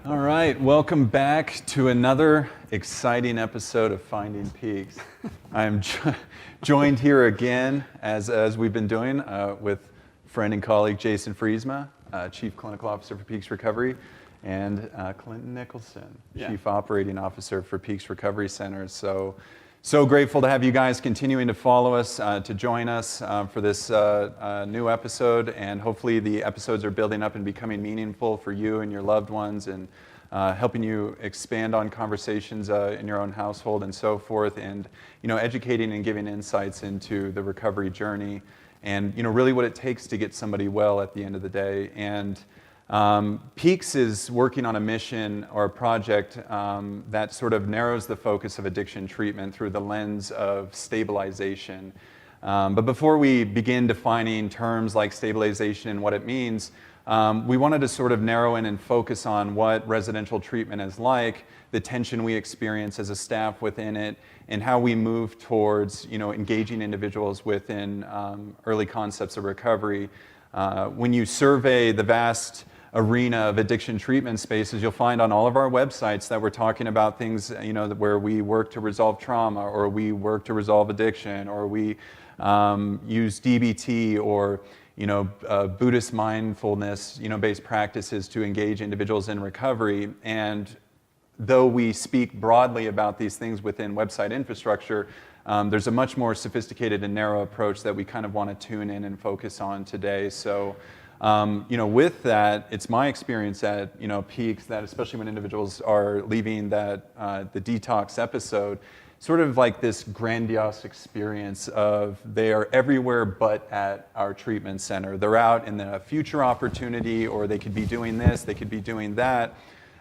All right, welcome back to another exciting episode of Finding Peaks. I am joined here again, as we've been doing, with friend and colleague Jason Friesma, Chief Clinical Officer for Peaks Recovery, and Clinton Nicholson, Chief Operating Officer for Peaks Recovery Centers. So grateful to have you guys continuing to follow us, to join us for this new episode, and hopefully the episodes are building up and becoming meaningful for you and your loved ones, and helping you expand on conversations in your own household and so forth, and educating and giving insights into the recovery journey, and really what it takes to get somebody well at the end of the day. And Peaks is working on a mission or a project that sort of narrows the focus of addiction treatment through the lens of stabilization. But before we begin defining terms like stabilization and what it means, we wanted to sort of narrow in and focus on what residential treatment is like, the tension we experience as a staff within it, and how we move towards engaging individuals within early concepts of recovery. When you survey the vast arena of addiction treatment spaces, you'll find on all of our websites that we're talking about things, where we work to resolve trauma, or we work to resolve addiction, or we use DBT, or Buddhist mindfulness, based practices to engage individuals in recovery. And though we speak broadly about these things within website infrastructure, there's a much more sophisticated and narrow approach that we kind of want to tune in and focus on today. So, with that, it's my experience at, Peaks that, especially when individuals are leaving that, the detox episode, sort of like this grandiose experience of they are everywhere but at our treatment center. They're out in the future opportunity, or they could be doing this, they could be doing that.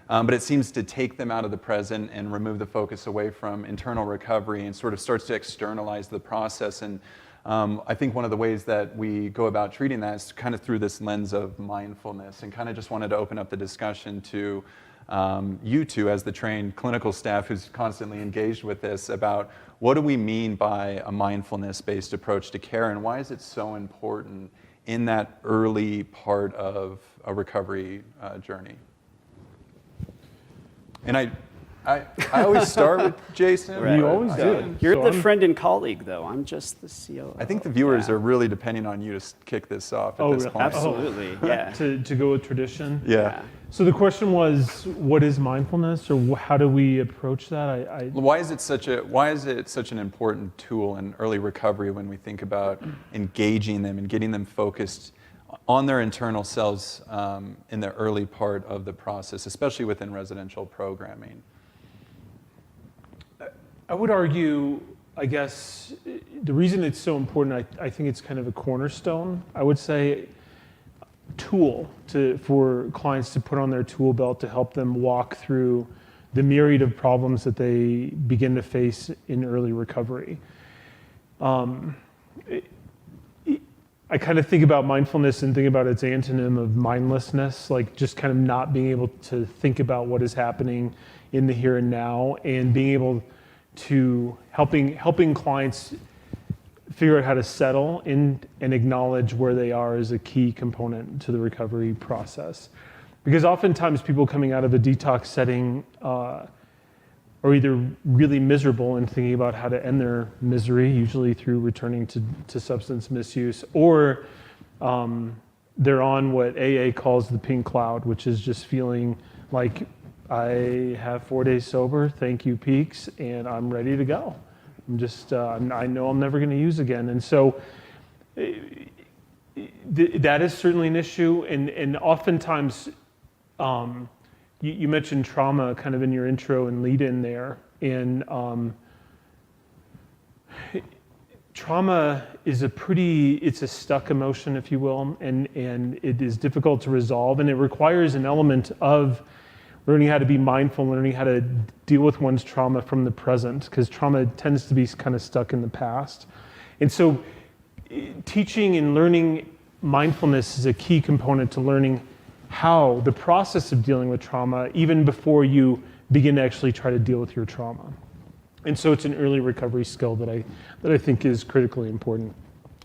But it seems to take them out of the present and remove the focus away from internal recovery, and sort of starts to externalize the process. And I think one of the ways that we go about treating that is kind of through this lens of mindfulness, and kind of just wanted to open up the discussion to you two as the trained clinical staff who's constantly engaged with this, about what do we mean by a mindfulness-based approach to care, and why is it so important in that early part of a recovery journey? And I always start with Jason. Right. You always do. You're the friend and colleague, though. I'm just the COO. I think the viewers are really depending on you to kick this off at this point. Absolutely, yeah. To go with tradition? Yeah. So the question was, what is mindfulness, or how do we approach that? Why is it such an important tool in early recovery when we think about engaging them and getting them focused on their internal selves in the early part of the process, especially within residential programming? I would argue, I guess, the reason it's so important, I think it's kind of a cornerstone, I would say, tool for clients to put on their tool belt to help them walk through the myriad of problems that they begin to face in early recovery. I kind of think about mindfulness and think about its antonym of mindlessness, like just kind of not being able to think about what is happening in the here and now, and being able to helping clients figure out how to settle in and acknowledge where they are is a key component to the recovery process. Because oftentimes people coming out of a detox setting are either really miserable and thinking about how to end their misery, usually through returning to substance misuse, or they're on what AA calls the pink cloud, which is just feeling like, I have 4 days sober, thank you Peaks, and I'm ready to go. I'm just, I know I'm never gonna use again. And so that is certainly an issue, and oftentimes, you mentioned trauma kind of in your intro and lead in there, and trauma is it's a stuck emotion, if you will, and it is difficult to resolve, and it requires an element of learning how to be mindful, learning how to deal with one's trauma from the present, because trauma tends to be kind of stuck in the past. And so teaching and learning mindfulness is a key component to learning how the process of dealing with trauma, even before you begin to actually try to deal with your trauma. And so it's an early recovery skill that I think is critically important.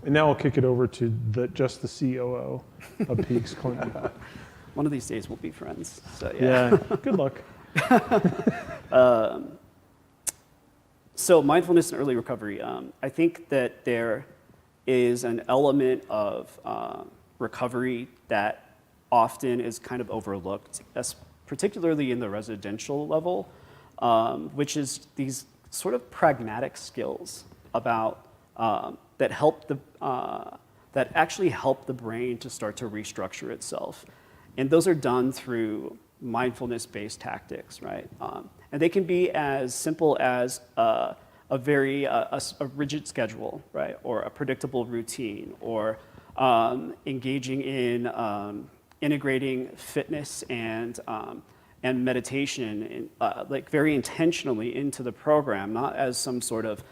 And now I'll kick it over to just the COO of Peaks, Clinton. one of these days we'll be friends. So Yeah, good luck. So mindfulness and early recovery. I think that there is an element of recovery that often is kind of overlooked, particularly in the residential level, which is these sort of pragmatic skills about that actually help the brain to start to restructure itself. And those are done through mindfulness-based tactics, right? And they can be as simple as a rigid schedule, right? Or a predictable routine, or engaging in integrating fitness and meditation, like very intentionally into the program, not as some sort of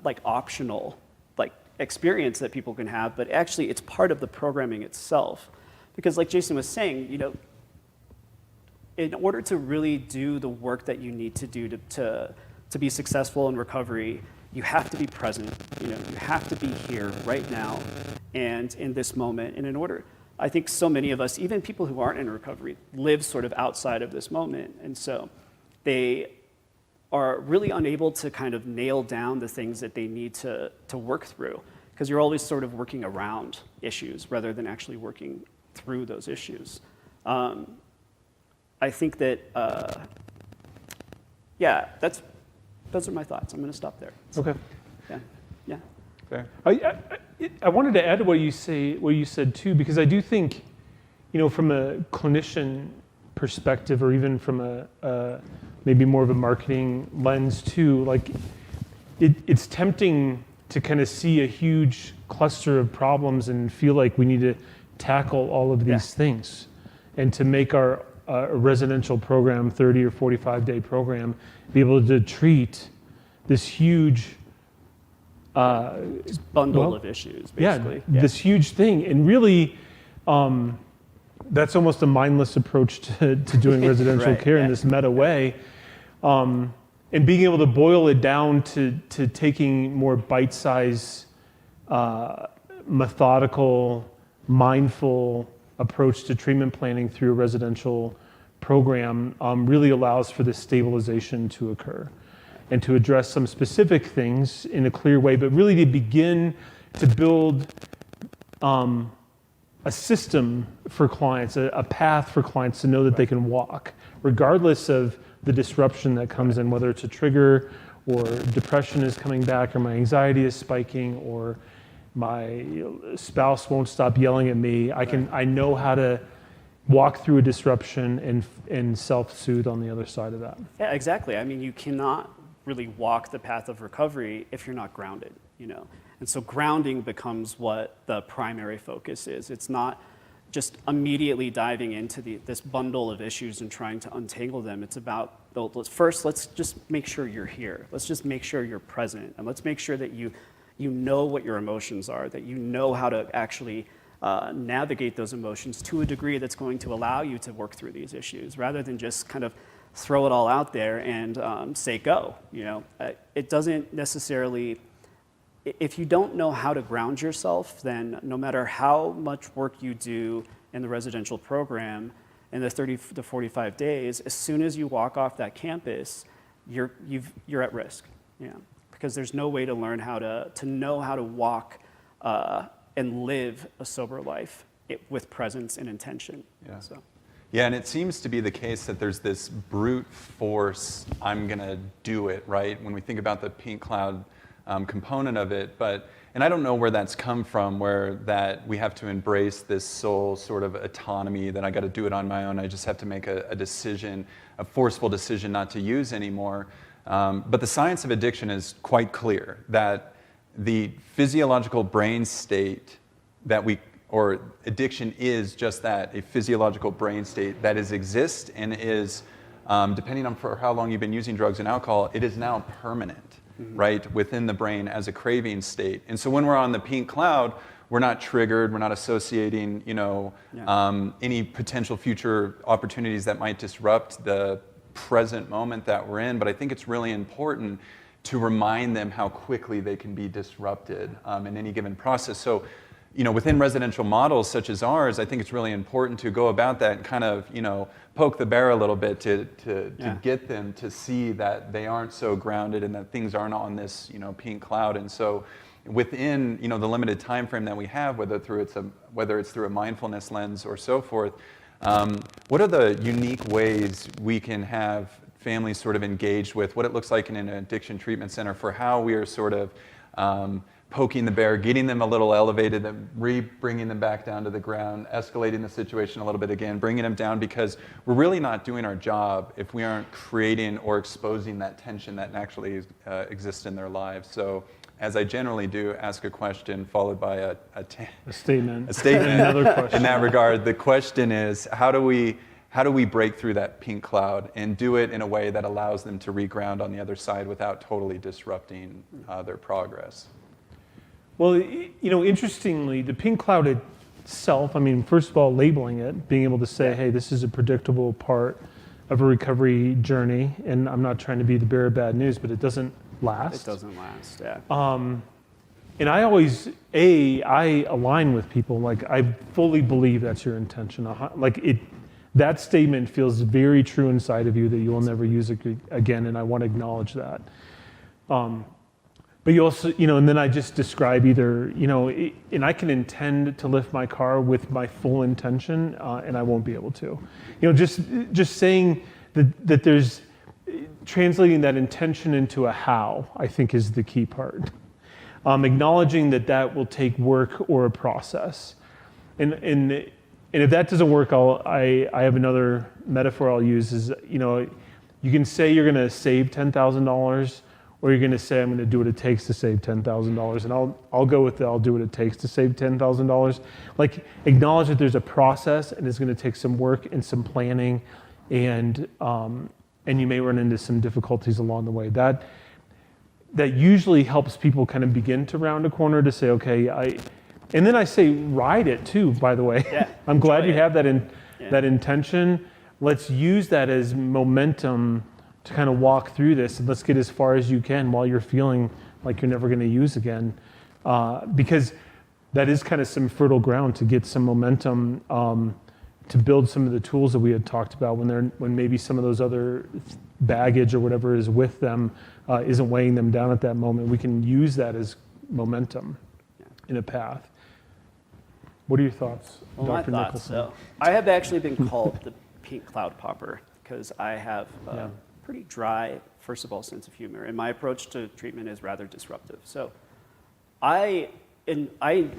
like optional like experience that people can have, but actually it's part of the programming itself. Because like Jason was saying, you know, in order to really do the work that you need to do to be successful in recovery, you have to be present. You know, you have to be here right now and in this moment. And in order, I think so many of us, even people who aren't in recovery, live sort of outside of this moment. And so they are really unable to kind of nail down the things that they need to work through, because you're always sort of working around issues rather than actually working through those issues. I think that, yeah, those are my thoughts. I'm going to stop there. Okay. Yeah. Fair. I wanted to add to what you said too, because I do think, you know, from a clinician perspective, or even from a maybe more of a marketing lens too, like it's tempting to kind of see a huge cluster of problems and feel like we need to tackle all of these things, and to make our residential program, 30 or 45-day program, be able to treat this huge bundle of issues, basically. Yeah, this huge thing. And really, that's almost a mindless approach to doing residential care in this meta way. And being able to boil it down to taking more bite-sized, methodical, mindful approach to treatment planning through a residential program really allows for this stabilization to occur, and to address some specific things in a clear way, but really to begin to build a system for clients, a path for clients to know that they can walk, regardless of the disruption that comes in, whether it's a trigger, or depression is coming back, or my anxiety is spiking, or my spouse won't stop yelling at me. I know how to walk through a disruption and self-soothe on the other side of that. Yeah, exactly. I mean, you cannot really walk the path of recovery if you're not grounded, you know. And so grounding becomes what the primary focus is. It's not just immediately diving into this bundle of issues and trying to untangle them. It's about, first, let's just make sure you're here. Let's just make sure you're present. And let's make sure that you know what your emotions are, that you know how to actually navigate those emotions to a degree that's going to allow you to work through these issues, rather than just kind of throw it all out there and say go. You know, it doesn't necessarily. If you don't know how to ground yourself, then no matter how much work you do in the residential program in the 30 to 45 days, as soon as you walk off that campus, you're at risk. You know, because there's no way to learn how to know how to walk and live a sober life with presence and intention. Yeah. So. Yeah, and it seems to be the case that there's this brute force, I'm gonna do it, right? When we think about the pink cloud component of it, and I don't know where that's come from, where that we have to embrace this soul sort of autonomy, that I gotta do it on my own, I just have to make a decision, a forceful decision not to use anymore. But the science of addiction is quite clear, that the physiological brain state or addiction is just that, a physiological brain state that exists and is, depending on for how long you've been using drugs and alcohol, it is now permanent, right, within the brain as a craving state. And so when we're on the pink cloud, we're not triggered, we're not associating, you know, any potential future opportunities that might disrupt the present moment that we're in. But I think it's really important to remind them how quickly they can be disrupted in any given process. So within residential models such as ours, I think it's really important to go about that and kind of, poke the bear a little bit to get them to see that they aren't so grounded and that things aren't on this, pink cloud. And so within, the limited time frame that we have, whether it's through a mindfulness lens or so forth, what are the unique ways we can have families sort of engaged with what it looks like in an addiction treatment center for how we are sort of poking the bear, getting them a little elevated, then bringing them back down to the ground, escalating the situation a little bit again, bringing them down, because we're really not doing our job if we aren't creating or exposing that tension that naturally exists in their lives. So as I generally do, ask a question followed by a statement. A statement. Another question. In that regard, the question is, how do we break through that pink cloud and do it in a way that allows them to reground on the other side without totally disrupting their progress? Well, interestingly, the pink cloud itself, first of all, labeling it, being able to say, hey, this is a predictable part of a recovery journey, and I'm not trying to be the bearer of bad news, but it doesn't last. It doesn't last, yeah. And I always, I align with people, like I fully believe that's your intention. That statement feels very true inside of you that you will never use it again, and I want to acknowledge that. But you also, and then I just describe either, and I can intend to lift my car with my full intention, and I won't be able to. Just saying that there's, translating that intention into a how, I think is the key part. Acknowledging that will take work or a process. And if that doesn't work, I have another metaphor I'll use is, you can say you're going to save $10,000, or you're going to say, I'm going to do what it takes to save $10,000. And I'll go with I'll do what it takes to save $10,000. Like, acknowledge that there's a process and it's going to take some work and some planning, and you may run into some difficulties along the way. That usually helps people kind of begin to round a corner to say, okay, and then I say ride it too, by the way. Yeah, I'm glad you have that intention. Let's use that as momentum to kind of walk through this, and let's get as far as you can while you're feeling like you're never going to use again, because that is kind of some fertile ground to get some momentum, to build some of the tools that we had talked about when maybe some of those other baggage or whatever is with them isn't weighing them down at that moment. We can use that as momentum in a path. What are your thoughts, Dr. Nicholson? So I have actually been called the pink cloud popper because I have pretty dry, first of all, sense of humor, and my approach to treatment is rather disruptive. So I,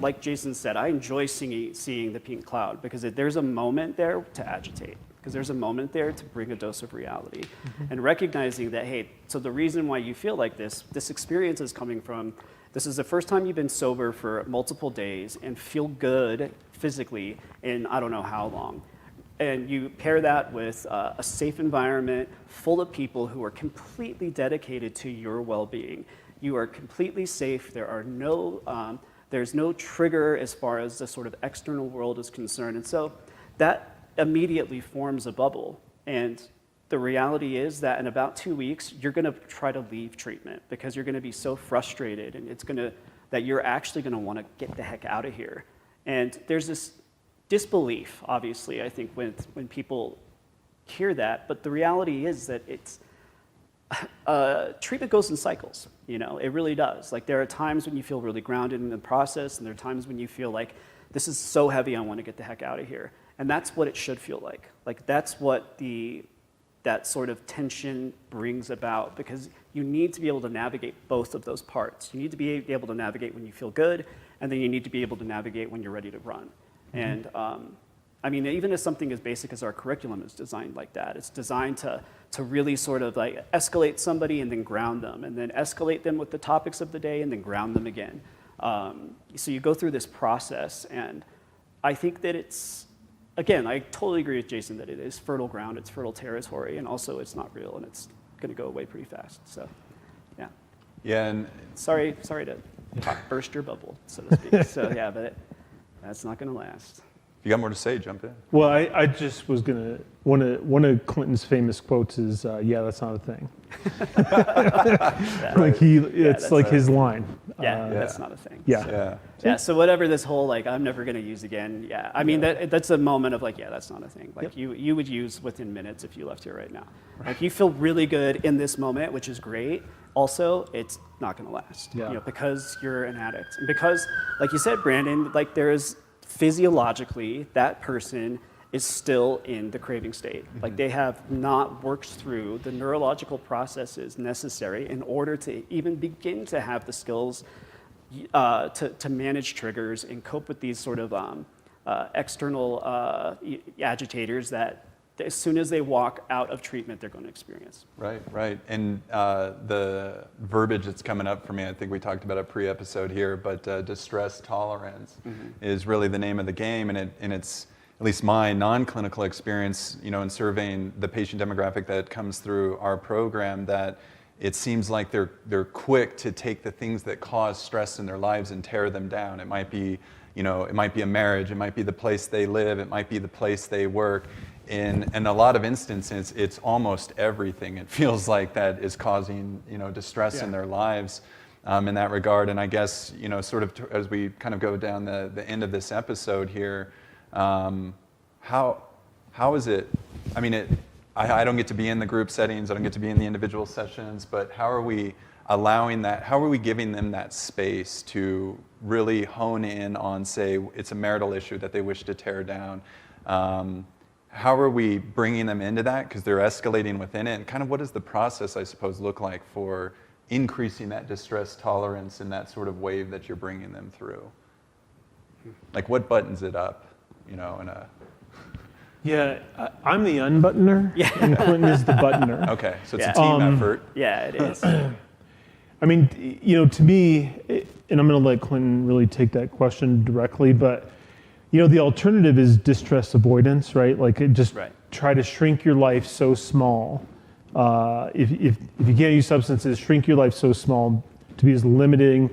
like Jason said, I enjoy seeing the pink cloud because there's a moment there to agitate, because there's a moment there to bring a dose of reality, and recognizing that, hey, so the reason why you feel like this experience is coming from, this is the first time you've been sober for multiple days and feel good physically in I don't know how long. And you pair that with a safe environment full of people who are completely dedicated to your well-being. You are completely safe. There are there's no trigger as far as the sort of external world is concerned. And so that immediately forms a bubble. And the reality is that in about 2 weeks, you're going to try to leave treatment because you're going to be so frustrated, and that you're actually going to want to get the heck out of here. And there's this disbelief, obviously, I think, when people hear that. But the reality is that treatment goes in cycles. It really does. Like, there are times when you feel really grounded in the process, and there are times when you feel like this is so heavy, I want to get the heck out of here. And that's what it should feel like. Like, that's what that sort of tension brings about, because you need to be able to navigate both of those parts. You need to be able to navigate when you feel good, and then you need to be able to navigate when you're ready to run. And even as something as basic as our curriculum is designed like that. It's designed to really sort of like escalate somebody and then ground them, and then escalate them with the topics of the day and then ground them again. So you go through this process, and I think that again, I totally agree with Jason that it is fertile ground, it's fertile territory, and also it's not real, and it's going to go away pretty fast. So, yeah. Yeah, and sorry to burst your bubble, so to speak. So yeah, but that's not going to last. If you got more to say, jump in. Well, I just was going to, one of Clinton's famous quotes is, yeah, that's not a thing. Like it's like his line. Yeah, Yeah. that's not a thing. Yeah. Yeah. Yeah, so whatever this whole like I'm never gonna use again, yeah. I mean that's a moment of like, yeah, that's not a thing. Like you would use within minutes if you left here right now. Like you feel really good in this moment, which is great. Also, it's not gonna last. Yeah. You know, because you're an addict. And because, like you said, Brandon, like there is physiologically that person is still in the craving state. Like they have not worked through the neurological processes necessary in order to even begin to have the skills to manage triggers and cope with these sort of external agitators that as soon as they walk out of treatment, they're going to experience. Right, right. And the verbiage that's coming up for me, I think we talked about a pre-episode here, but distress tolerance is really the name of the game, and it's at least my non-clinical experience, you know, in surveying the patient demographic that comes through our program, that it seems like they're quick to take the things that cause stress in their lives and tear them down. It might be, you know, it might be a marriage, it might be the place they live, it might be the place they work. In a lot of instances, it's almost everything. It feels like that is causing, you know, distress in their lives in that regard. And I guess, you know, sort of as we kind of go down the end of this episode here, how is it? I mean, I don't get to be in the group settings, I don't get to be in the individual sessions, but how are we allowing that? How are we giving them that space to really hone in on, say, it's a marital issue that they wish to tear down? How are we bringing them into that? Because they're escalating within it. And kind of what does the process, I suppose, look like for increasing that distress tolerance in that sort of wave that you're bringing them through? Like what buttons it up, you know, in a... Yeah, I'm the unbuttoner, and Clinton is the buttoner. Okay, so it's a team effort. Yeah, it is. I mean, you know, to me, and I'm going to let Clinton really take that question directly, but you know, the alternative is distress avoidance, right? Like just try to shrink your life so small. If you can't use substances, shrink your life so small to be as limiting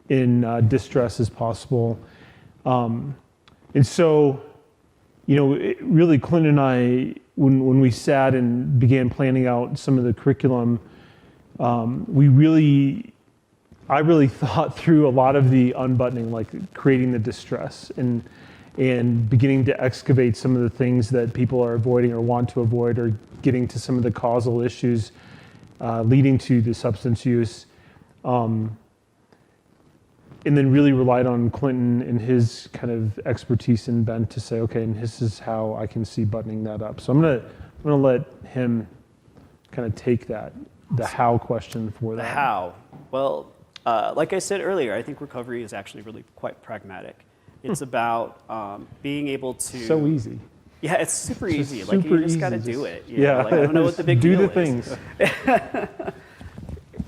in distress as possible. And so, you know, really Clinton and I, when we sat and began planning out some of the curriculum, I really thought through a lot of the unbuttoning, like creating the distress and beginning to excavate some of the things that people are avoiding or want to avoid, or getting to some of the causal issues leading to the substance use. And then really relied on Clinton and his kind of expertise and bent to say, okay, and this is how I can see buttoning that up. So I'm gonna let him kind of take the how question for that. The how. Well, like I said earlier, I think recovery is actually really quite pragmatic. It's about being able to... So easy. Yeah, it's super It's easy. just Like you super just got to easy. do it. You Yeah, know? Like, I don't know what the big do deal the is. things.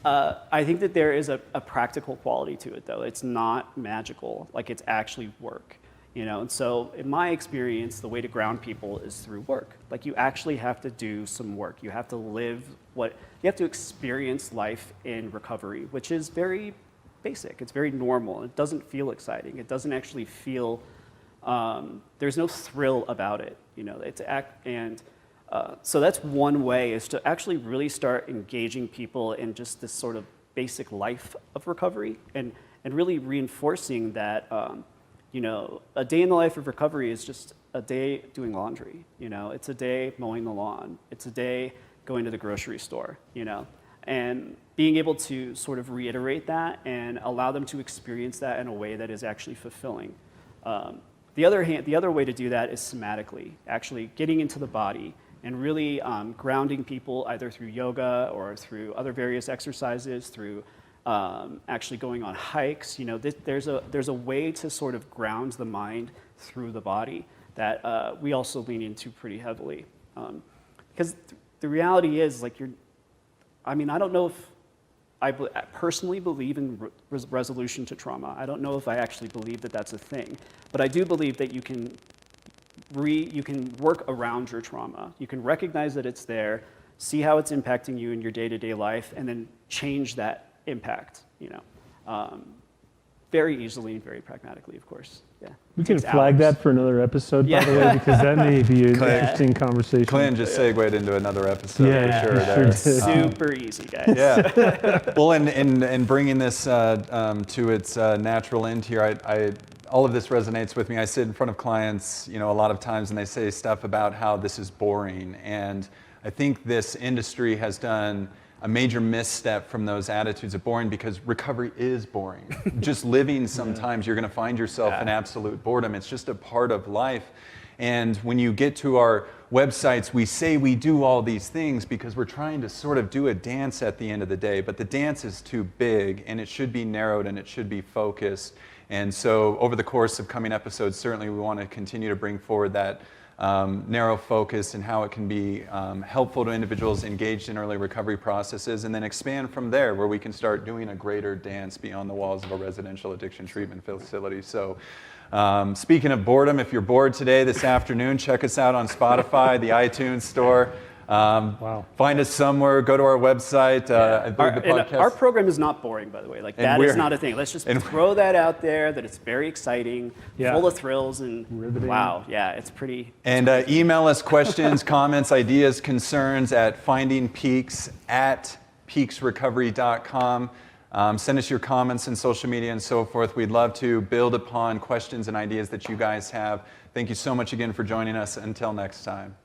I think that there is a practical quality to it, though. It's not magical. Like it's actually work. You know, and so in my experience, the way to ground people is through work. Like you actually have to do some work. You have to live you have to experience life in recovery, which is very basic. It's very normal. It doesn't feel exciting. It doesn't actually feel, there's no thrill about it. You know, so that's one way, is to actually really start engaging people in just this sort of basic life of recovery and really reinforcing that, you know, a day in the life of recovery is just a day doing laundry. You know, it's a day mowing the lawn. It's a day going to the grocery store, you know, and being able to sort of reiterate that and allow them to experience that in a way that is actually fulfilling. The other way to do that is somatically, actually getting into the body and really grounding people either through yoga or through other various exercises, through actually going on hikes. You know, there's a way to sort of ground the mind through the body that we also lean into pretty heavily. Because the reality is, like, I don't know if I personally believe in resolution to trauma. I don't know if I actually believe that that's a thing, but I do believe that you can work around your trauma. You can recognize that it's there, see how it's impacting you in your day-to-day life, and then change that impact, you know, very easily and very pragmatically, of course. Yeah. We can Takes flag hours. that for another episode, by the Yeah. way, because that may be an Clint. interesting conversation. Clinton just segued into another episode Yeah, for sure. he there. sure did. Super easy, guys. Yeah. Well, in bringing this to its natural end here, all of this resonates with me. I sit in front of clients, a lot of times, and they say stuff about how this is boring. And I think this industry has done a major misstep from those attitudes of boring, because recovery is boring. Just living, sometimes you're going to find yourself in absolute boredom. It's just a part of life. And when you get to our websites, we say we do all these things because we're trying to sort of do a dance at the end of the day, but the dance is too big, and it should be narrowed, and it should be focused. And so over the course of coming episodes, certainly we want to continue to bring forward that narrow focus and how it can be helpful to individuals engaged in early recovery processes, and then expand from there, where we can start doing a greater dance beyond the walls of a residential addiction treatment facility. So speaking of boredom, if you're bored today, this afternoon, check us out on Spotify, the iTunes store. Wow. Find us somewhere, go to our website. I believe the podcast. Our program is not boring, by the way. Like, that is not a thing. Let's just throw that out there, that it's very exciting, full of thrills, and riveting. wow, yeah, it's pretty. And email us questions, comments, ideas, concerns at findingpeaks@peaksrecovery.com. Send us your comments in social media and so forth. We'd love to build upon questions and ideas that you guys have. Thank you so much again for joining us. Until next time.